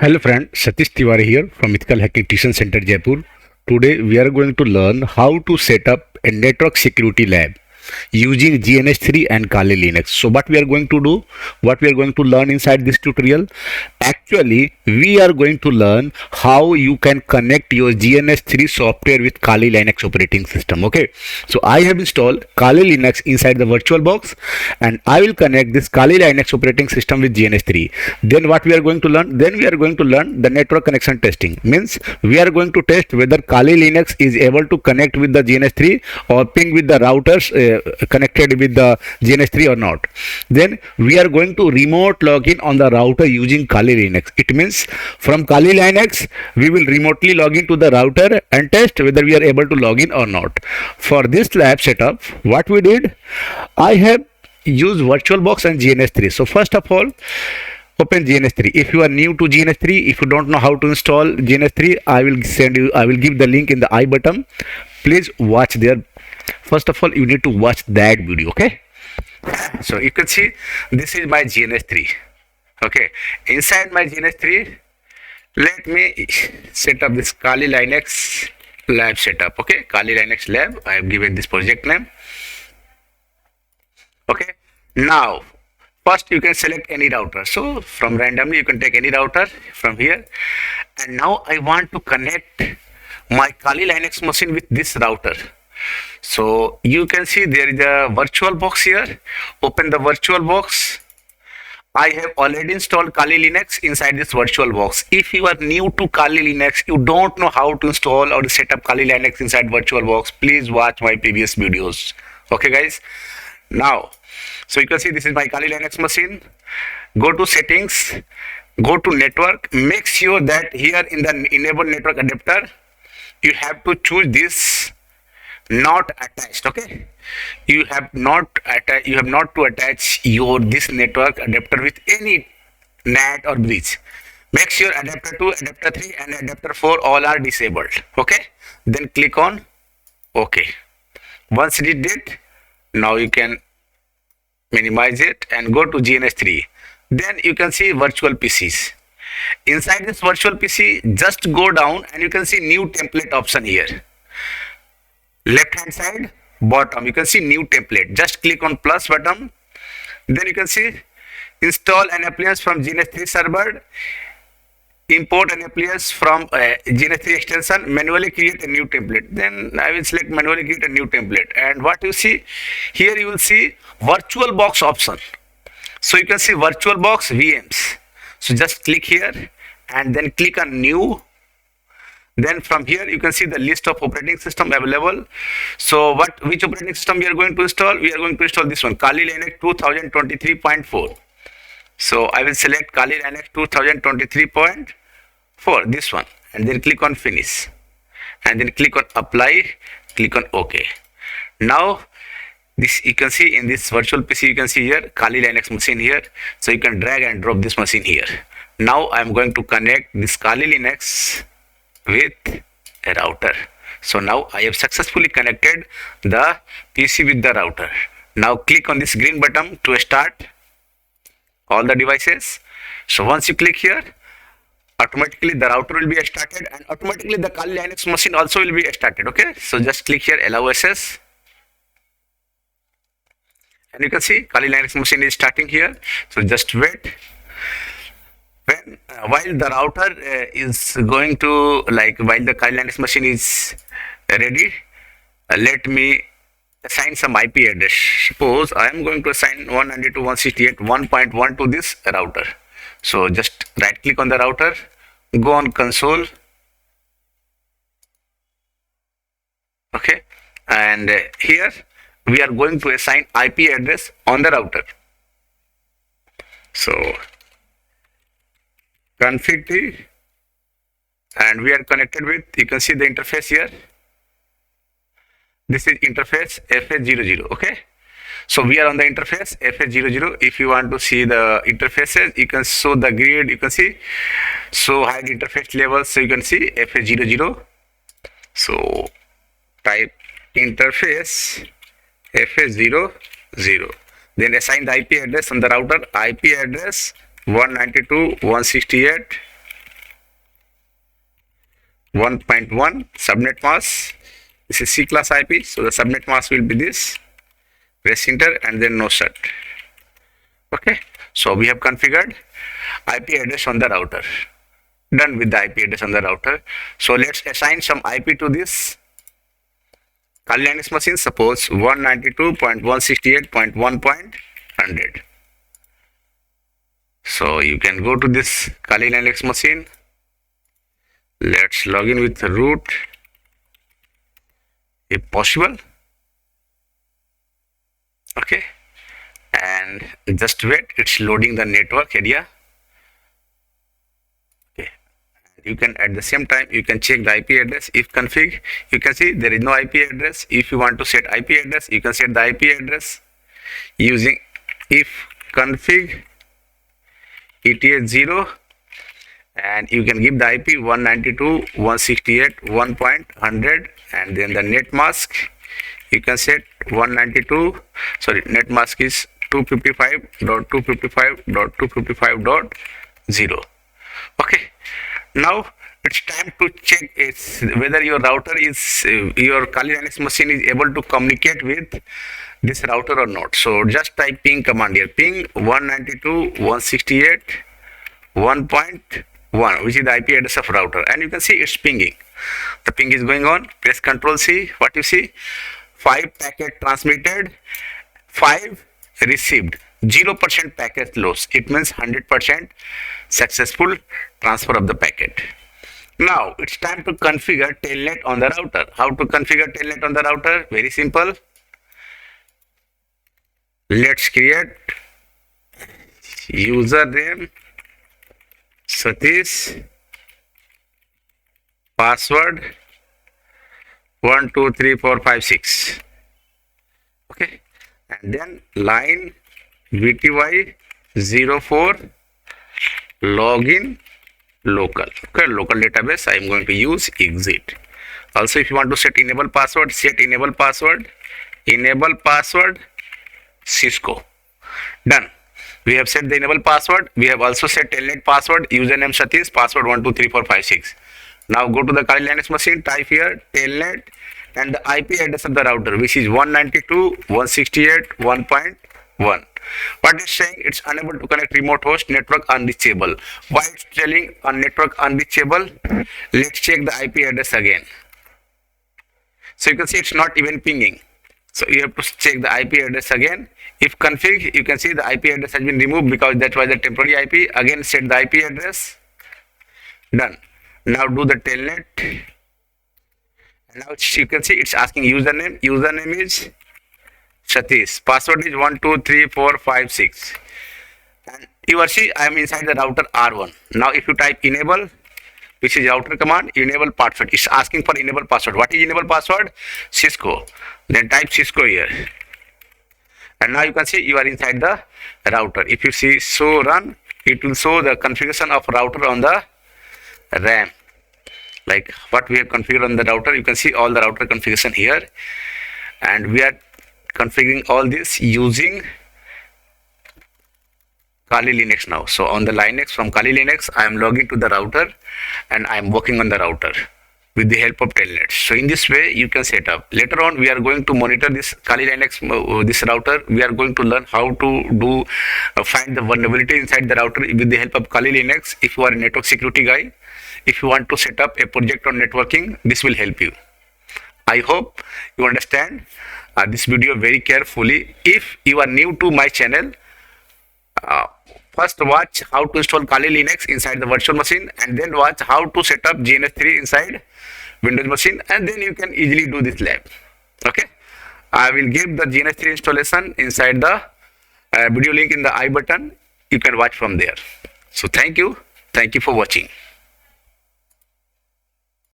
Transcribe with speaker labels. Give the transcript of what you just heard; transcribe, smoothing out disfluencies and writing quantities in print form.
Speaker 1: Hello friend, Satish Tiwary here from Ethical Hacking Tuition Center Jaipur. Today we are going to learn how to set up a network security lab using GNS3 and Kali Linux. So what we are going to do, what we are going to learn inside this tutorial, actually we are going to learn how you can connect your GNS3 software with Kali Linux operating system. Okay, so I have installed Kali Linux inside the VirtualBox and I will connect this Kali Linux operating system with GNS3. Then what we are going to learn, then we are going to learn the network connection testing. Means we are going to test whether Kali Linux is able to connect with the GNS3 or ping with the routers connected with the GNS3 or not. Then we are going to remote login on the router using Kali Linux. It means from Kali Linux we will remotely log into the router and test whether we are able to log in or not. For this lab setup, what we did, I have used VirtualBox and GNS3. So first of all, open GNS3. If you are new to GNS3, if you don't know how to install GNS3, I will give the link in the I button. Please watch there. First of all, you need to watch that video. Okay, so you can see this is my GNS3. Okay, inside my GNS3, let me set up this Kali Linux lab setup. Okay, Kali Linux lab, I have given this project name. Okay, now first you can select any router. So from randomly you can take any router from here, and now I want to connect my Kali Linux machine with this router. So you can see there is a VirtualBox here. Open the VirtualBox. I have already installed Kali Linux inside this VirtualBox. If you are new to Kali Linux, you don't know how to install or set up Kali Linux inside VirtualBox, please watch my previous videos. Okay guys, now so you can see this is my Kali Linux machine. Go to settings, go to network, make sure that here in the enable network adapter you have to choose this not attached. Okay, you have not to attach your this network adapter with any NAT or bridge. Make sure adapter 2, adapter 3 and adapter 4 all are disabled. Okay, then click on OK. Once it did, now you can minimize it and go to GNS3. Then you can see virtual PCs. Inside this virtual PC, just go down and you can see new template option here. Left hand side bottom you can see new template. Just click on plus button. Then you can see install an appliance from GNS3 server, import an appliance from GNS3 extension, manually create a new template. Then I will select manually create a new template, and what you see here, you will see VirtualBox option. So you can see VirtualBox VMs. So just click here and then click on new. Then from here you can see the list of operating system available. So which operating system we are going to install? We are going to install this one, Kali Linux 2023.4. So I will select Kali Linux 2023.4, this one, and then click on finish, and then click on apply, click on OK. Now this you can see in this virtual PC, you can see here Kali Linux machine here. So you can drag and drop this machine here. Now I am going to connect this Kali Linux with a router. So now I have successfully connected the PC with the router. Now click on this green button to start all the devices. So once you click here, automatically the router will be started and automatically the Kali Linux machine also will be started. Okay, so just click here allow access, and you can see Kali Linux machine is starting here. So just wait. When while the router is going to, while the Kali Linux machine is ready, let me assign some IP address. Suppose I am going to assign 192.168.1.1 to this router. So just right click on the router, go on console. Okay, and here we are going to assign IP address on the router. So config T, and we are connected with, you can see the interface here. This is interface FH00. Okay, so we are on the interface FH00. If you want to see the interfaces, you can show the grid, you can see, so hide interface levels, so you can see FH00. So type interface FH00, then assign the IP address on the router, IP address 192.168 1.1 subnet mask. This is C class IP, so the subnet mask will be this. Press enter and then no shut. Okay, so we have configured IP address on the router. Done with the IP address on the router. So let's assign some IP to this Kali Linux machine. Suppose 192.168.1.100. So you can go to this Kali Linux machine. Let's log in with root if possible. Okay, and just wait, it's loading the network area. Okay, you can at the same time you can check the IP address. If config, you can see there is no IP address. If you want to set IP address, you can set the IP address using if config ETH0, and you can give the IP 192.168.1.100, and then the net mask you can set 192, sorry, net mask is 255.255.255.0. Okay, now it's time to check whether your router is your Kali Linux machine is able to communicate with this router or not. So just type ping command here, ping 192.168.1.1, which is the IP address of router, and you can see it's pinging. The ping is going on. Press Ctrl C. What you see? 5 packet transmitted, 5 received, 0% packet loss. It means 100% successful transfer of the packet. Now it's time to configure telnet on the router. How to configure telnet on the router? Very simple. Let's create username Satish, password 1 2 3 4 5 6. Okay, and then line VTY04 login local. Okay, local database I am going to use exit. Also, if you want to set enable password, set enable password Cisco. Done. We have set the enable password. We have also set telnet password, username Satish, password 1 2 3 4 5 6. Now go to the Kali Linux machine, type here telnet and the IP address of the router, which is 192.168.1.1. What it's saying? It's unable to connect remote host, network unreachable. Why it's telling on network unreachable? Let's check the IP address again. So you can see it's not even pinging. So you have to check the IP address again. If config, you can see the IP address has been removed because that was the temporary IP. Again, set the IP address. Done. Now do the telnet. And now you can see it's asking username. Username is Satish. Password is 1 2 3 4 5 6. And you are see I am inside the router R1. Now if you type enable, which is router command, enable password. It's asking for enable password. What is enable password? Cisco. Then type Cisco here. And now you can see you are inside the router. If you see show run, it will show the configuration of router on the RAM. Like what we have configured on the router. You can see all the router configuration here. And we are configuring all this using Kali Linux now. So on the Linux, from Kali Linux, I am logging to the router and I am working on the router with the help of telnet. So in this way you can set up. Later on we are going to monitor this Kali Linux, this router. We are going to learn how to do find the vulnerability inside the router with the help of Kali Linux. If you are a network security guy, if you want to set up a project on networking, this will help you. I hope you understand this video very carefully. If you are new to my channel, first watch how to install Kali Linux inside the virtual machine, and then watch how to set up GNS3 inside Windows machine, and then you can easily do this lab. Okay, I will give the GNS3 installation inside the video link in the I button. You can watch from there. So thank you for watching.